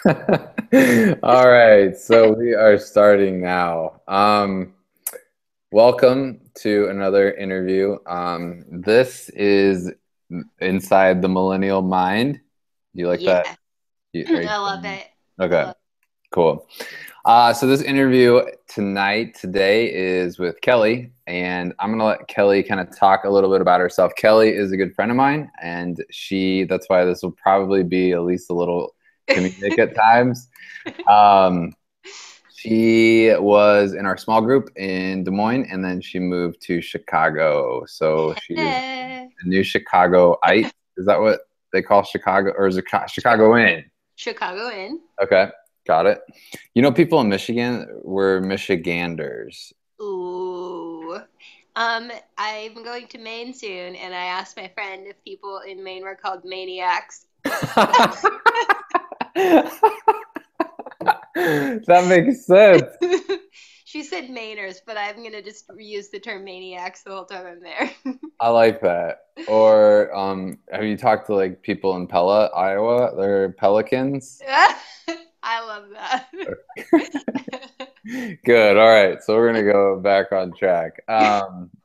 All right, so we are starting now. Welcome to another interview. This is inside the millennial mind. Do you like that? Yeah, Are you I love it. I okay, love cool. So this interview today is with Kelly, and I'm gonna let Kelly kind of talk a little bit about herself. Kelly is a good friend of mine, and that's why this will probably be at least a little comedic it. at times. Um, she was in our small group in Des Moines, and then she moved to Chicago. So she is Eh, a new Chicagoite. Is that what they call Chicago, or is it Chicagoan? Chicago in. Okay, got it. You know, people in Michigan were Michiganders. Ooh. I'm going to Maine soon, and I asked my friend if people in Maine were called maniacs. That makes sense. She said Mainers, but I'm gonna just use the term maniacs the whole time I'm there. I like that. Or have you talked to like people in Pella, Iowa? They're Pelicans. I love that. Good. All right. So we're gonna go back on track.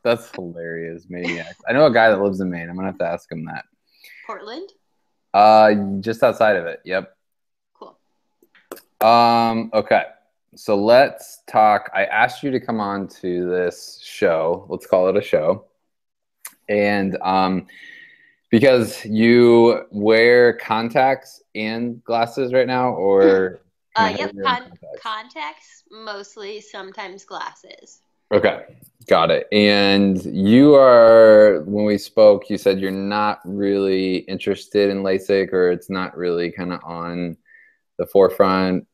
That's hilarious, maniacs. I know a guy that lives in Maine. I'm gonna have to ask him that. Portland? Just outside of it. Yep. Cool. Okay. So let's talk. I asked you to come on to this show. Let's call it a show. And because you wear contacts and glasses right now, or kind of Yep, heavier in contacts. contacts, mostly, sometimes glasses. Okay, got it. And you are, when we spoke, you said you're not really interested in LASIK, or it's not really kind of on the forefront.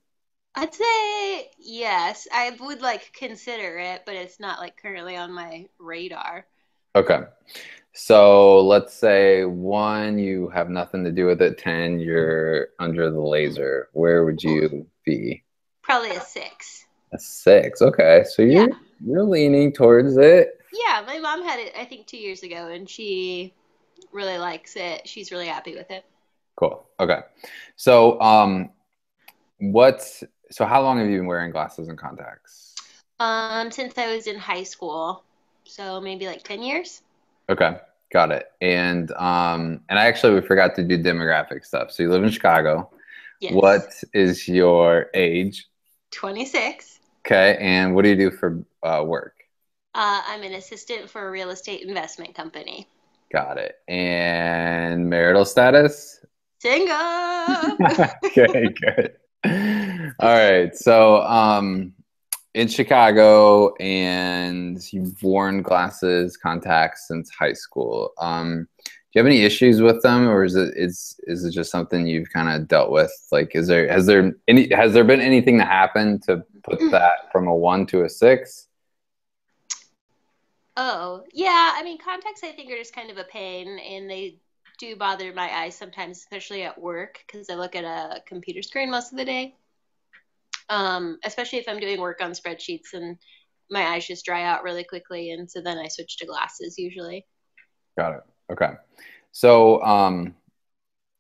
I'd say yes. I would like consider it, but it's not like currently on my radar. Okay. So let's say one, you have nothing to do with it. 10, you're under the laser. Where would Ooh, you be? probably a six. A 6. Okay. So Yeah. you're leaning towards it. Yeah, my mom had it, I think, 2 years ago, and she really likes it. She's really happy with it. Cool. Okay. So what's so how long have you been wearing glasses and contacts? Since I was in high school, so maybe like 10 years. Okay. Got it. And I actually we forgot to do demographic stuff. So you live in Chicago. Yes. What is your age? 26. Okay. And what do you do for work? I'm an assistant for a real estate investment company. Got it. And marital status? Single. Okay, good. All right. So, in Chicago, and you've worn glasses, contacts since high school. Do you have any issues with them, or is it just something you've kind of dealt with? Like, has there been anything that happened to put that from a 1 to a 6? Oh, yeah. I mean, contacts I think are just kind of a pain, and they do bother my eyes sometimes, especially at work, because I look at a computer screen most of the day. Especially if I'm doing work on spreadsheets and my eyes just dry out really quickly, and so then I switch to glasses usually. Got it. Okay. So,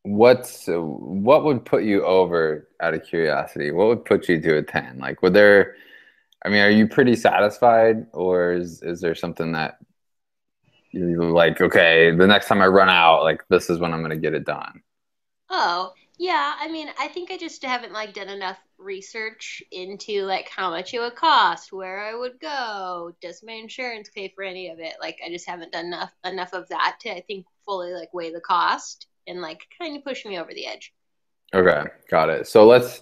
what would put you over out of curiosity? What would put you to a 10? Like, I mean, are you pretty satisfied, or is there something that you're like, okay, the next time I run out, like this is when I'm gonna get it done? Oh, yeah. I mean, I think I just haven't like done enough research into like how much it would cost, where I would go, does my insurance pay for any of it? Like I just haven't done enough of that to I think fully like weigh the cost and like kind of push me over the edge. Okay, got it. So let's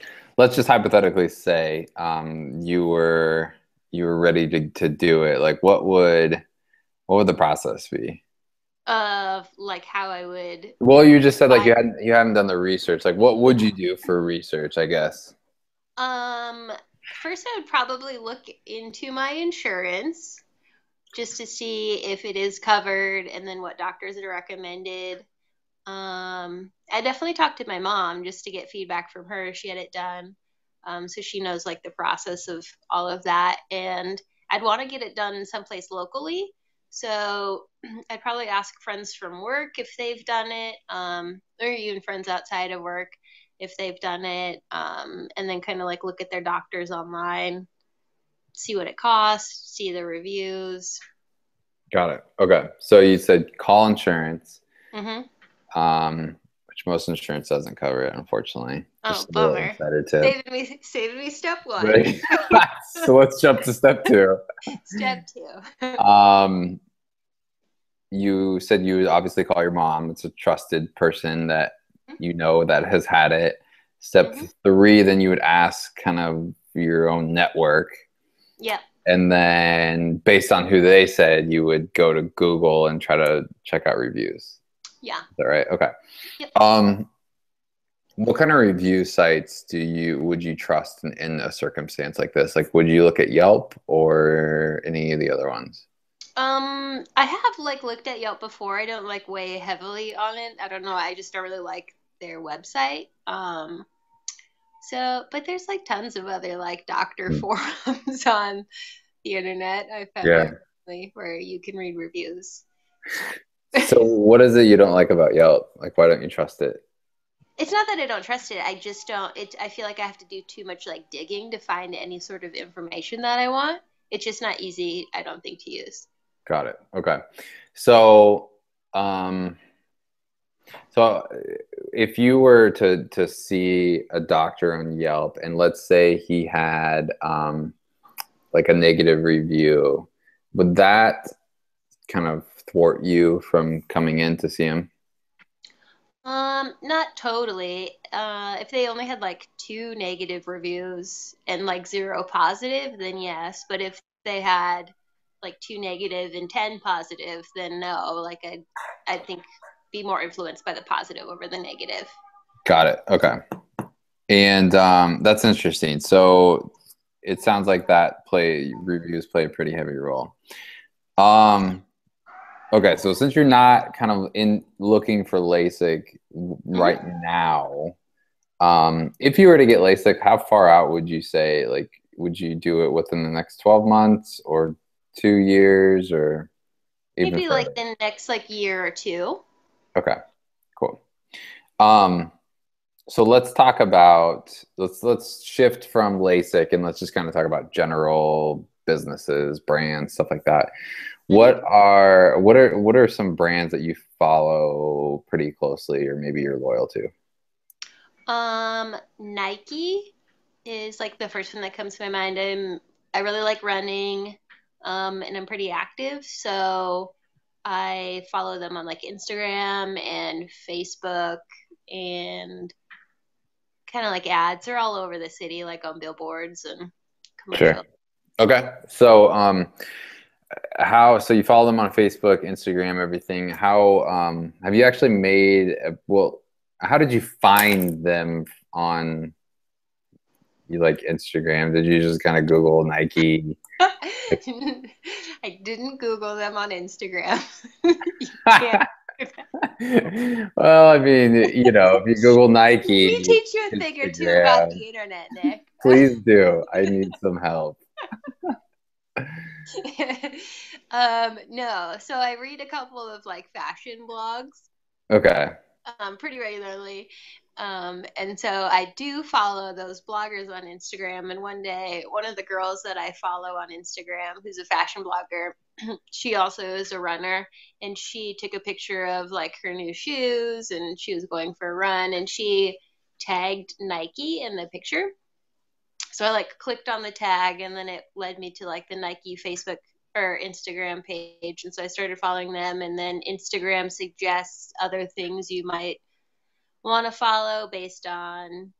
just hypothetically say you were ready to do it. Like what would the process be? Of like how I would Well, you just said like buy. you haven't done the research. Like what would you do for research, I guess? Um, First I would probably look into my insurance just to see if it is covered and then what doctors are recommended. I definitely talked to my mom just to get feedback from her. She had it done. So she knows like the process of all of that. And I'd want to get it done someplace locally. So I'd probably ask friends from work if they've done it, or even friends outside of work if they've done it, and then kind of like look at their doctors online, see what it costs, see the reviews. Got it. Okay. So you said call insurance, Mm-hmm. which most insurance doesn't cover it, unfortunately. Oh, Just a little bummer. insider tip. Saving me step one. Right. So let's jump to step two. Step two. Um, you said you would obviously call your mom. It's a trusted person that you know that has had it. Step Mm-hmm. three, then you would ask kind of your own network. Yep. And then based on who they said, you would go to Google and try to check out reviews. Yeah. Is that right? Okay. Yep. What kind of review sites would you trust in a circumstance like this? Like, would you look at Yelp or any of the other ones? I have like looked at Yelp before. I don't like weigh heavily on it. I don't know. I just don't really like their website. But there's like tons of other like doctor Hmm. forums on the internet. I found Yeah. recently where you can read reviews. So what is it you don't like about Yelp? Like, why don't you trust it? It's not that I don't trust it. I just don't. I feel like I have to do too much like digging to find any sort of information that I want. It's just not easy, I don't think, to use. Got it. Okay. So, um, so if you were to see a doctor on Yelp, and let's say he had like a negative review, would that kind of thwart you from coming in to see him? Not totally. If they only had like two negative reviews and like zero positive, then yes. But if they had like two negative and 10 positive, then no. Like I think be more influenced by the positive over the negative. Got it. Okay. And that's interesting. So it sounds like that play reviews play a pretty heavy role. Um, okay, so since you're not kind of in looking for LASIK right Hmm. now, if you were to get LASIK, how far out would you say? Like, would you do it within the next 12 months or 2 years or even Maybe like further? the next like year or two. Okay, cool. Um, so let's shift from LASIK and let's just kind of talk about general businesses, brands, stuff like that. Hmm. What are some brands that you follow pretty closely or maybe you're loyal to? Nike is like the first one that comes to my mind. I really like running, and I'm pretty active, so I follow them on like Instagram and Facebook, and kind of like ads are all over the city, like on billboards and Sure. commercials. Okay. So so you follow them on Facebook, Instagram, everything. How have you actually how did you find them on you like Instagram? Did you just kind of Google Nike? I didn't Google them on Instagram. You can't. Well, I mean, if you Google Let me Nike, teach you a thing or two about Instagram, the internet, Nick. please do. I need some help. No, so I read a couple of like fashion blogs Okay. pretty regularly. And so I do follow those bloggers on Instagram. And one day, one of the girls that I follow on Instagram, who's a fashion blogger, she also is a runner, and she took a picture of like her new shoes, and she was going for a run, and she tagged Nike in the picture. So I like clicked on the tag, and then it led me to like the Nike Facebook or Instagram page. And so I started following them, and then Instagram suggests other things you might want to follow based on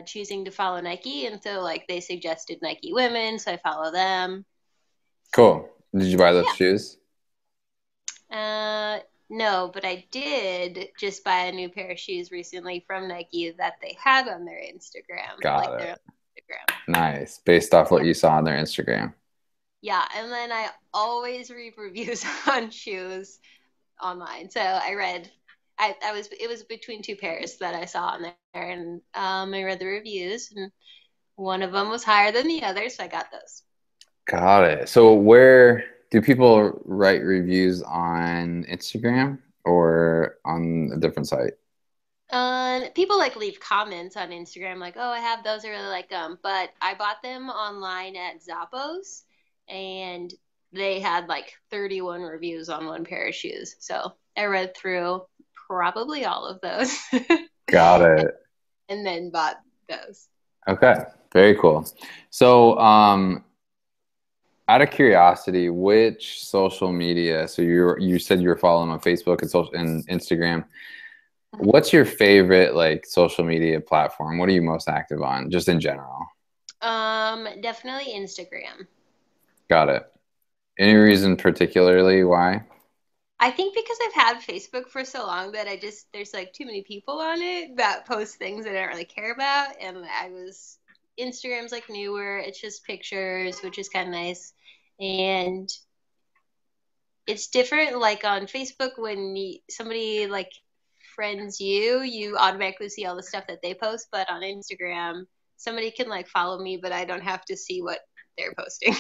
choosing to follow Nike. And so like they suggested Nike women, so I follow them. Cool. Did you buy those shoes? No, but I did just buy a new pair of shoes recently from Nike that they had on their Instagram, like Got their it. Instagram. Nice. Based off what Yeah. you saw on their Instagram. Yeah, and then I always read reviews on shoes online. So I read, I was it was between two pairs that I saw on there, and I read the reviews, and one of them was higher than the other, so I got those. Got it. So where do people write reviews on Instagram or on a different site? People like leave comments on Instagram like, "Oh, I have those. I really like them." But I bought them online at Zappos, and they had like 31 reviews on one pair of shoes. So I read through probably all of those, Got it. and then bought those. Okay. Very cool. So, out of curiosity, which social media? So you said you were following on Facebook and social and Instagram. What's your favorite like social media platform? What are you most active on, just in general? Definitely Instagram. Got it. Any reason particularly why? I think because I've had Facebook for so long that there's like too many people on it that post things that I don't really care about, and Instagram's like newer. It's just pictures, which is kind of nice, and it's different. Like on Facebook, when somebody like friends you, you automatically see all the stuff that they post, but on Instagram, somebody can like follow me, but I don't have to see what they're posting.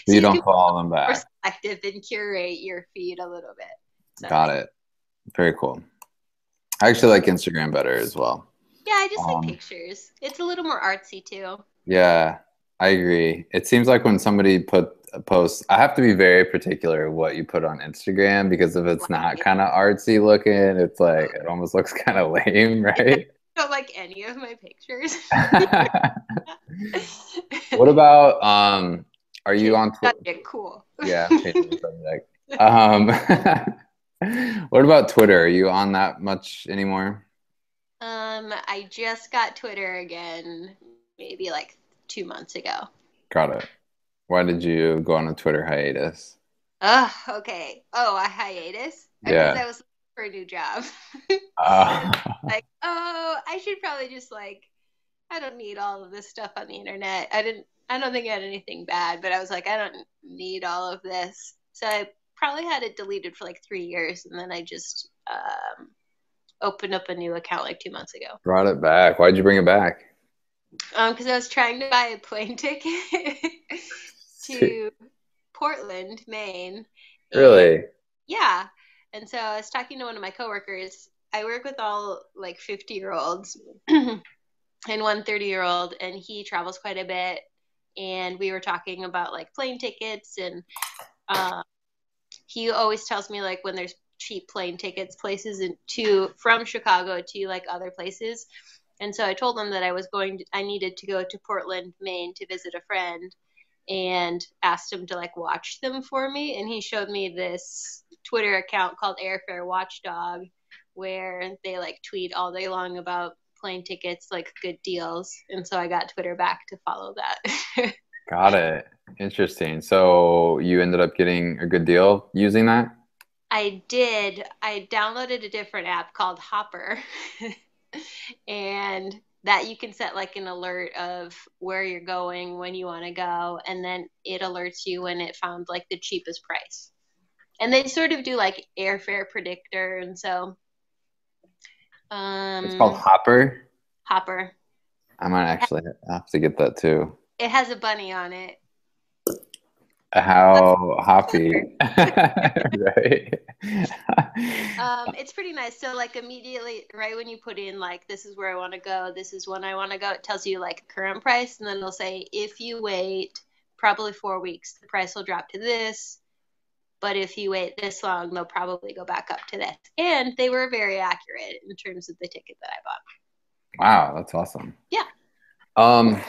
So You you don't can be follow them more back. selective and curate your feed a little bit. So Got it. Very cool. I actually like Instagram better as well. yeah, I just like Um, pictures. It's a little more artsy too. yeah, I agree. It seems like when somebody posts, I have to be very particular what you put on Instagram because if it's not Right. kind of artsy looking, it's like it almost looks kind of lame, Yeah, right? I don't like any of my pictures. What about are you Change on the Twitter? subject, cool. Yeah, I'm changing the subject. What about Twitter? Are you on that much anymore? I just got Twitter again, maybe like 2 months ago. Got it. Why did you go on a Twitter hiatus? Oh, okay. Oh, a hiatus? Because Yeah. I was looking for a new job. Uh, And like, oh, I should probably just like, I don't need all of this stuff on the internet. I don't think I had anything bad, but I was like, I don't need all of this. So I probably had it deleted for like 3 years, and then I just opened up a new account like 2 months ago. brought it back. Why'd you bring it back? Because I was trying to buy a plane ticket to Portland, Maine, and Really? yeah. And so I was talking to one of my coworkers. I work with all like 50-year-olds and one 30-year-old, and he travels quite a bit. And we were talking about like plane tickets, and uh, he always tells me like when there's cheap plane tickets, places from Chicago to like other places. And so I told him that I needed to go to Portland, Maine to visit a friend, and asked him to like watch them for me. And he showed me this Twitter account called Airfare Watchdog, where they like tweet all day long about plane tickets, like good deals. And so I got Twitter back to follow that. Got it. Interesting. So you ended up getting a good deal using that? I did. I downloaded a different app called Hopper. And that you can set like an alert of where you're going, when you want to go, and then it alerts you when it found like the cheapest price. And they sort of do like airfare predictor, and so It's called um Hopper. Hopper. I might actually have to get that too. It has a bunny on it. How Clever. hoppy, right? It's pretty nice. So like immediately right when you put in like this is where I want to go, this is when I want to go, it tells you like current price, and then it'll say if you wait probably 4 weeks, the price will drop to this. But if you wait this long, they'll probably go back up to this. And they were very accurate in terms of the ticket that I bought. Wow, that's awesome. Yeah. Um,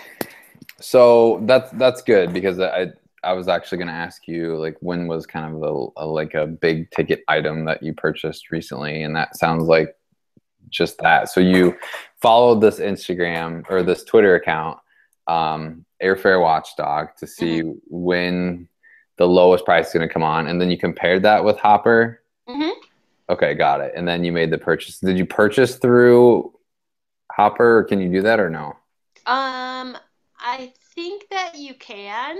so that's good because I was actually going to ask you like when was kind of like a big ticket item that you purchased recently, and that sounds like just that. So you followed this Instagram or this Twitter account, Airfare Watchdog, to see Mm-hmm. when the lowest price is going to come on, and then you compared that with Hopper. Mm-hmm. Okay, got it. And then you made the purchase. Did you purchase through Hopper, or can you do that or no? I think that you can.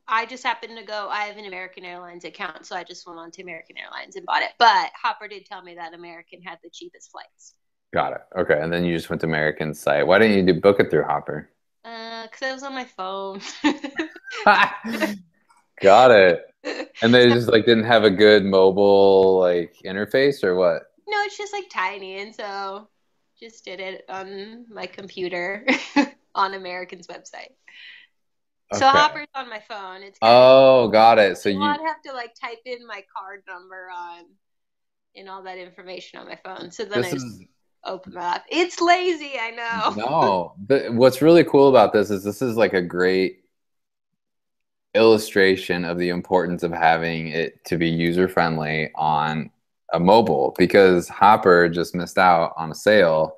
I just happened to go. I have an American Airlines account, so I just went on to American Airlines and bought it. But Hopper did tell me that American had the cheapest flights. Got it. Okay, and then you just went to American site. Why didn't you book it through Hopper? Because I was on my phone. Got it. And they So just like didn't have a good mobile like interface or what? no, it's just like tiny, and so Just did it on my computer on American's website. So Okay. Hopper's on my phone. It's kind of Oh, got it. So I you want to have to like type in my card number on and all that information on my phone. So then I this just is open it up. It's lazy, I know. no. But what's really cool about this is like a great illustration of the importance of having it to be user friendly on a mobile because Hopper just missed out on a sale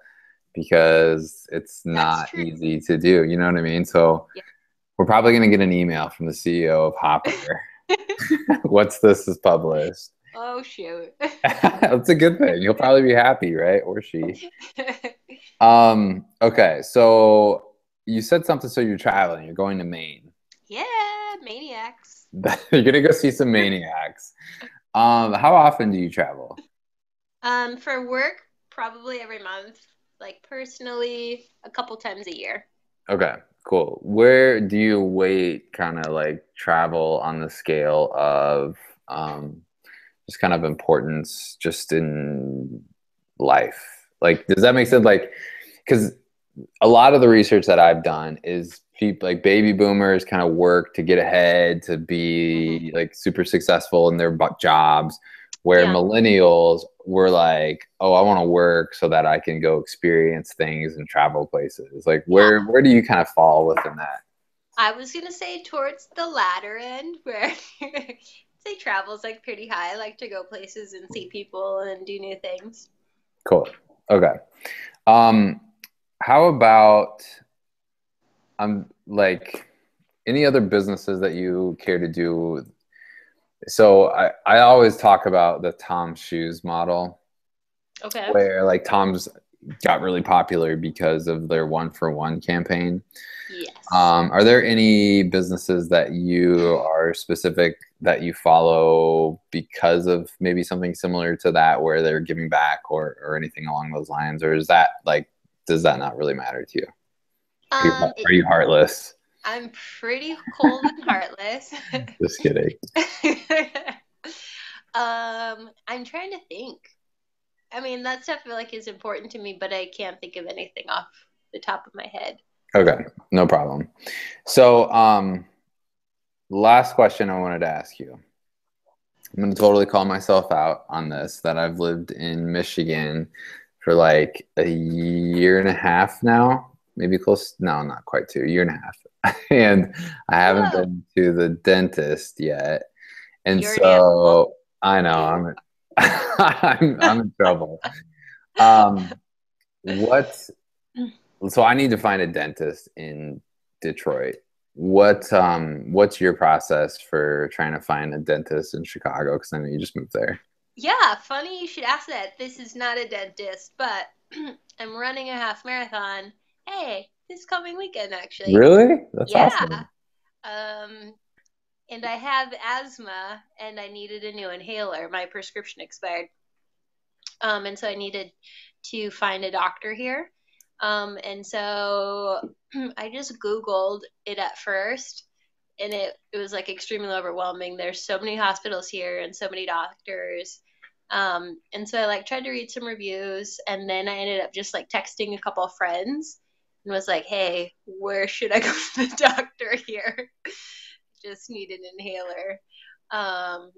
because it's That's not true. easy to do. You know what I mean? So Yeah. we're probably going to get an email from the CEO of Hopper. Once this is published. Oh shoot. That's a good thing. He'll probably be happy, right? Or she. Okay, so you said something, so you're traveling, you're going to Maine. Yeah, maniacs. You're gonna go see some maniacs. How often do you travel? For work, probably every month. Like personally, a couple times a year. Okay, cool. Where do you weight kind of like travel on the scale of um just kind of importance just in life? Like, does that make sense? Like, because a lot of the research that I've done is people like baby boomers kind of work to get ahead to Hmm. be like super successful in their jobs, where Yeah. millennials were like, oh, I want to work so that I can go experience things and travel places. Like, Yeah. where do you kind of fall within that? I was gonna say towards the latter end where say travel's like pretty high. I like to go places and see people and do new things. Cool. Okay. Um, how about like any other businesses that you care to do? So I always talk about the Tom Shoes model, Okay. where like Tom's got really popular because of their one for one campaign. Yes. Are there any businesses that you are specific that you follow because of maybe something similar to that, where they're giving back or anything along those lines, or is that like does that not really matter to you? It, Are you heartless? I'm pretty cold and heartless. Just kidding. I'm trying to think. I mean, that stuff I feel like is important to me, but I can't think of anything off the top of my head. Okay, no problem. So, last question I wanted to ask you. I'm going to totally call myself out on this that I've lived in Michigan for like a year and a half now, maybe close. No, not quite two, a year and a half. And I haven't Whoa, been to the dentist yet. And you're an animal. so I know You. I'm in trouble. Um, what So I need to find a dentist in Detroit. What's your process for trying to find a dentist in Chicago? Because I know you just moved there. Yeah, funny you should ask that. This is not a dentist, but I'm running a half marathon. Hey, this coming weekend actually. Really? That's Yeah. awesome. Um, and I have asthma and I needed a new inhaler. My prescription expired. And so I needed to find a doctor here. And so I just Googled it at first, and it was like extremely overwhelming. There's so many hospitals here and so many doctors. And so I like tried to read some reviews, and then I ended up just like texting a couple of friends and was like, "Hey, where should I go to the doctor here? Just need an inhaler." Um,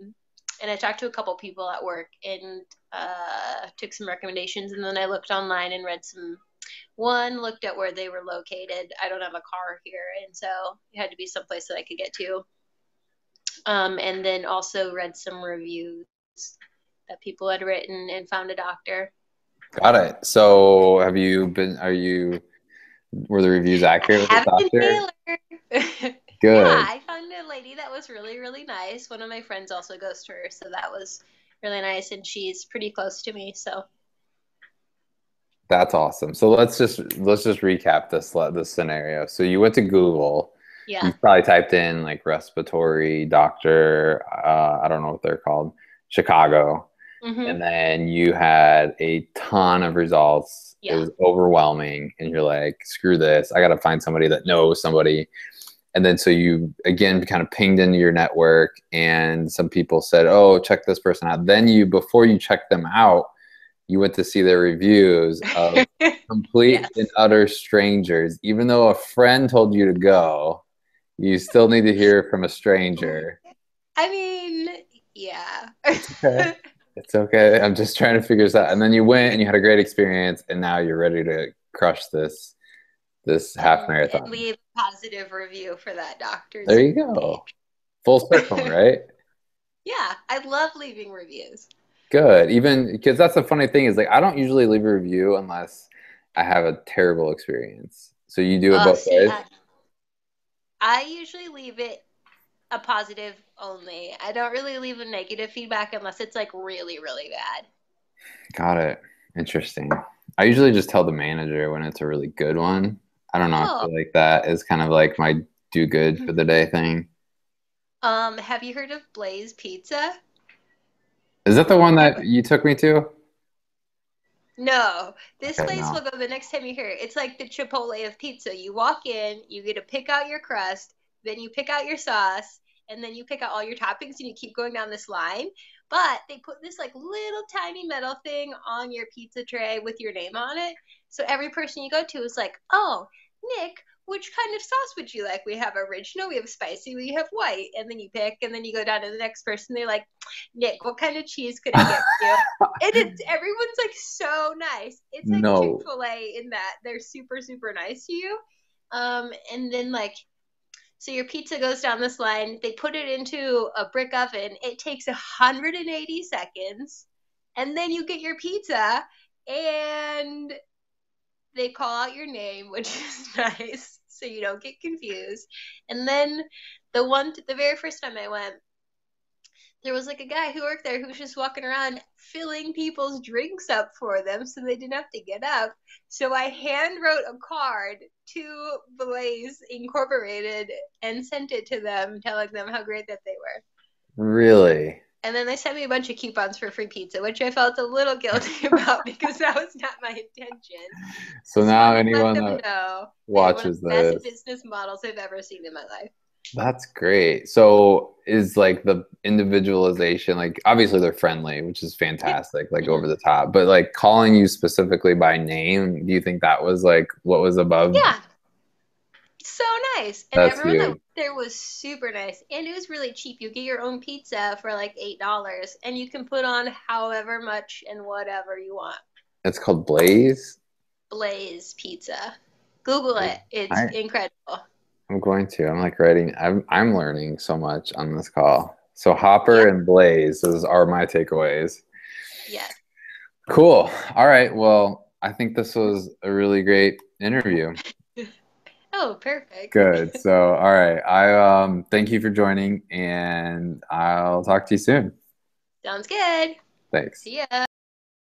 and I talked to a couple people at work and took some recommendations, and then I looked online and read some. One looked at where they were located. I don't have a car here, and so it had to be someplace that I could get to. And then also read some reviews that people had written and found a doctor. Got it. So have you been? Were the reviews I accurate with this have an doctor? inhaler. Yeah, Good. I found a lady that was really, really nice. One of my friends also goes to her, so that was really nice, and she's pretty close to me. So That's awesome. So let's just recap this scenario. So you went to Google. yeah. You probably typed in like respiratory doctor. I don't know what they're called. Chicago. Hmm. And then you had a ton of results. It Yeah. was overwhelming, and you're like, screw this. I got to find somebody that knows somebody. And then so you again kind of pinged into your network, and some people said, oh, check this person out. Then before you check them out, you went to see their reviews of complete and Yes. utter strangers. Even though a friend told you to go, you still need to hear from a stranger. I mean, yeah. It's okay. It's okay. I'm just trying to figure this out. And then you went and you had a great experience, and now you're ready to crush this half And marathon. leave a positive review for that There doctor's you go. page. Full circle, right? Yeah, I love leaving reviews. Good. Even because that's the funny thing is like I don't usually leave a review unless I have a terrible experience. So you do it both See, ways? I usually leave it a positive only. I don't really leave a negative feedback unless it's like really, really bad. Got it. Interesting. I usually just tell the manager when it's a really good one. I don't know. I Oh, feel like that is kind of like my do good for the day thing. have you heard of Blaze Pizza? Is that the one Have that you took me to? No, this Okay, place will no. go the next time you're here. It's like the Chipotle of pizza. You walk in, you get to pick out your crust, then you pick out your sauce, and then you pick out all your toppings and you keep going down this line. But they put this like little tiny metal thing on your pizza tray with your name on it. So every person you go to is like, "Oh, Nick, which kind of sauce would you like? We have original, we have spicy, we have white." And then you pick, and then you go down to the next person. They're like, "Nick, what kind of cheese could I get for you?" And it's everyone's like so nice. It's like No. Chick-fil-A in that they're super, super nice to you. And then like so your pizza goes down this line, they put it into a brick oven, it takes 180 seconds, and then you get your pizza and they call out your name, which is nice, so you don't get confused. And then the very first time I went, there was like a guy who worked there who was just walking around filling people's drinks up for them so they didn't have to get up. So I hand wrote a card to Blaze Incorporated and sent it to them, telling them how great that they were. Really? And then they sent me a bunch of coupons for free pizza, which I felt a little guilty about because that was not my intention. So Just now wanted to let anyone them that know they had one of watches the best this, business models I've ever seen in my life. that's great. So is like the individualization, like obviously they're friendly, which is Yep. fantastic, like Mm-hmm. over the top, but like calling you specifically by name, do you think that was like what was above? Yeah, so nice. And That's everyone that huge. was there was super nice. And it was really cheap. You get your own pizza for like $8 and you can put on however much and whatever you want. It's called Blaze. Blaze Pizza. Google it. It's I incredible. I'm going to. I'm like writing. I'm learning so much on this call. So Hopper Yeah. and Blaze are my takeaways. Yes. Cool. All right. Well, I think this was a really great interview. Oh, perfect. Good. So, all right. I thank you for joining and I'll talk to you soon. Sounds good. Thanks. See ya.